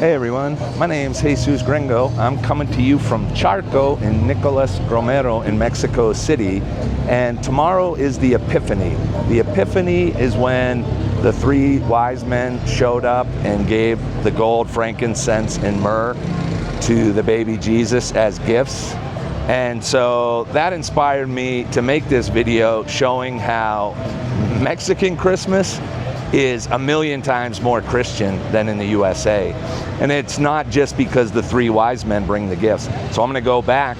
Hey everyone, my name's Jesus Gringo. I'm coming to you from Charco in Nicolas Romero in Mexico City, and tomorrow is the Epiphany. The Epiphany is when the three wise men showed up and gave the gold, frankincense, and myrrh to the baby Jesus as gifts. And so that inspired me to make this video showing how Mexican Christmas is a million times more Christian than in the USA. And it's not just because the three wise men bring the gifts. So I'm gonna go back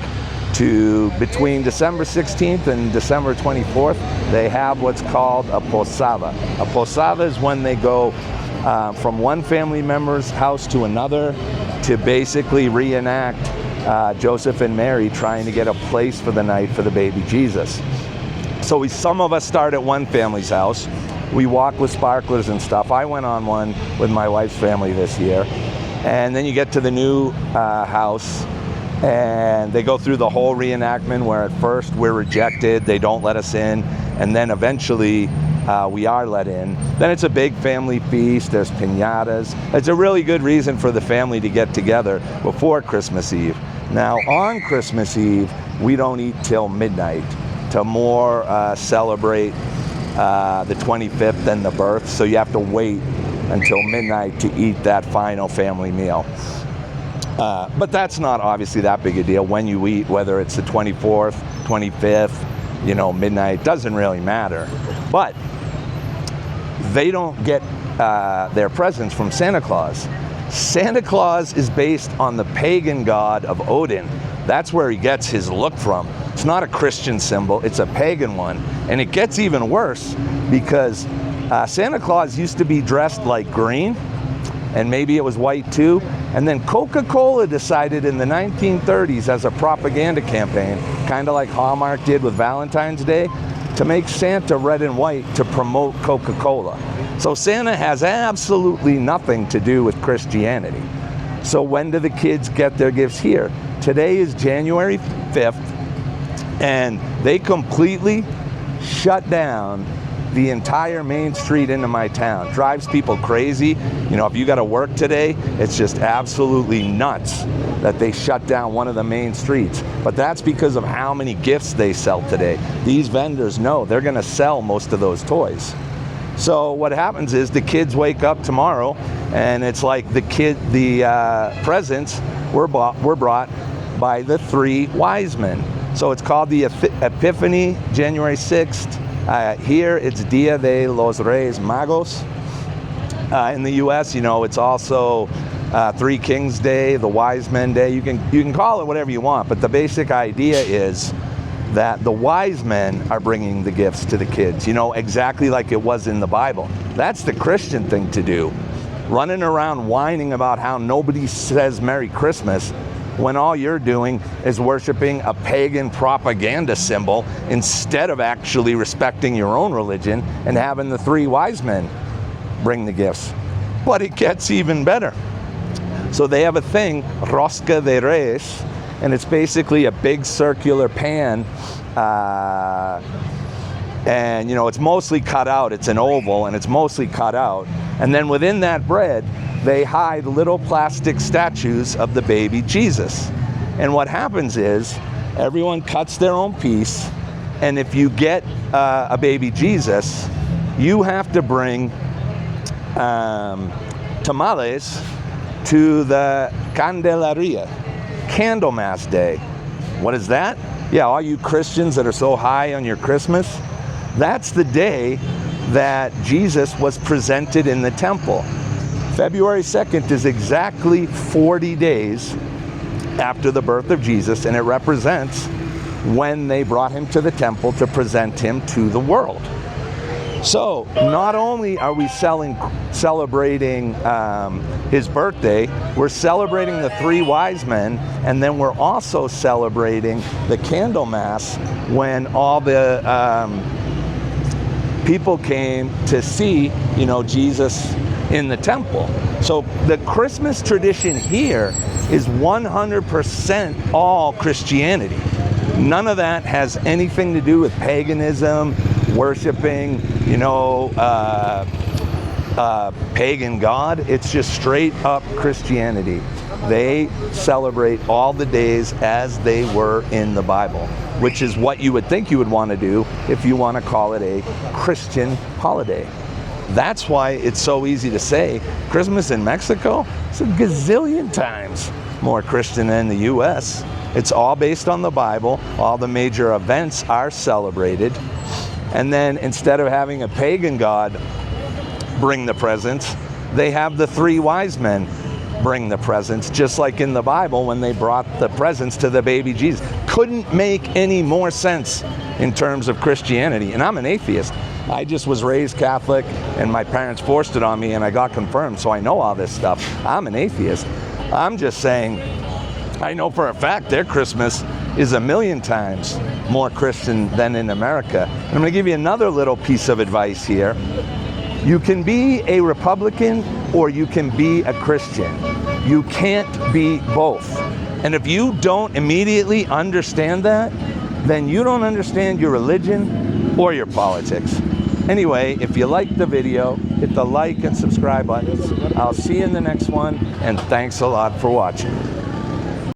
to between December 16th and December 24th, they have what's called a posada. A posada is when they go from one family member's house to another to basically reenact Joseph and Mary trying to get a place for the night for the baby Jesus. So some of us start at one family's house. We walk with sparklers and stuff. I went on one with my wife's family this year. And then you get to the new house and they go through the whole reenactment where at first we're rejected, they don't let us in, and then eventually we are let in. Then it's a big family feast, there's piñatas. It's a really good reason for the family to get together before Christmas Eve. Now on Christmas Eve, we don't eat till midnight to more celebrate the 25th and the birth, so you have to wait until midnight to eat that final family meal. But that's not obviously that big a deal when you eat, whether it's the 24th, 25th, midnight, doesn't really matter. But they don't get their presents from Santa Claus. Santa Claus is based on the pagan god of Odin. That's where he gets his look from. It's not a Christian symbol, it's a pagan one. And it gets even worse because Santa Claus used to be dressed like green, and maybe it was white too. And then Coca Cola decided in the 1930s as a propaganda campaign, kind of like Hallmark did with Valentine's Day, to make Santa red and white to promote Coca Cola. So Santa has absolutely nothing to do with Christianity. So when do the kids get their gifts here? Today is January 5th, and they completely shut down the entire main street into my town. Drives people crazy. If you got to work today, it's just absolutely nuts that they shut down one of the main streets. But that's because of how many gifts they sell today. These vendors know they're going to sell most of those toys. So what happens is the kids wake up tomorrow, and it's like the presents were brought by the three wise men. So it's called the Epiphany, January 6th. Here it's Dia de los Reyes Magos. In the US, it's also Three Kings Day, the Wise Men Day. You can call it whatever you want, but the basic idea is that the wise men are bringing the gifts to the kids, exactly like it was in the Bible. That's the Christian thing to do. Running around whining about how nobody says Merry Christmas when all you're doing is worshiping a pagan propaganda symbol instead of actually respecting your own religion and having the three wise men bring the gifts. But it gets even better. So they have a thing, Rosca de Reyes, and it's basically a big circular pan, and it's mostly cut out. It's an oval and it's mostly cut out. And then within that bread, they hide little plastic statues of the baby Jesus. And what happens is everyone cuts their own piece, and if you get a baby Jesus, you have to bring tamales to the Candlemas Day. What is that? Yeah, all you Christians that are so high on your Christmas, that's the day that Jesus was presented in the temple. February 2nd is exactly 40 days after the birth of Jesus, and it represents when they brought him to the temple to present him to the world. So not only are we celebrating his birthday, we're celebrating the three wise men, and then we're also celebrating the Candlemas when all the people came to see, Jesus in the temple. So the Christmas tradition here is 100% all Christianity. None of that has anything to do with paganism, worshiping, pagan god. It's just straight up Christianity. They celebrate all the days as they were in the Bible, which is what you would think you would want to do if you want to call it a Christian holiday. That's why it's so easy to say Christmas in Mexico is a gazillion times more Christian than the US. It's all based on the Bible. All the major events are celebrated. And then instead of having a pagan god bring the presents, they have the three wise men bring the presents, just like in the Bible when they brought the presents to the baby Jesus. Couldn't make any more sense in terms of Christianity. And I'm an atheist. I just was raised Catholic and my parents forced it on me and I got confirmed, so I know all this stuff. I'm an atheist. I'm just saying, I know for a fact their Christmas is a million times more Christian than in America. And I'm going to give you another little piece of advice here. You can be a Republican or you can be a Christian. You can't be both. And if you don't immediately understand that, then you don't understand your religion or your politics. Anyway, if you liked the video, hit the like and subscribe buttons. I'll see you in the next one, and thanks a lot for watching.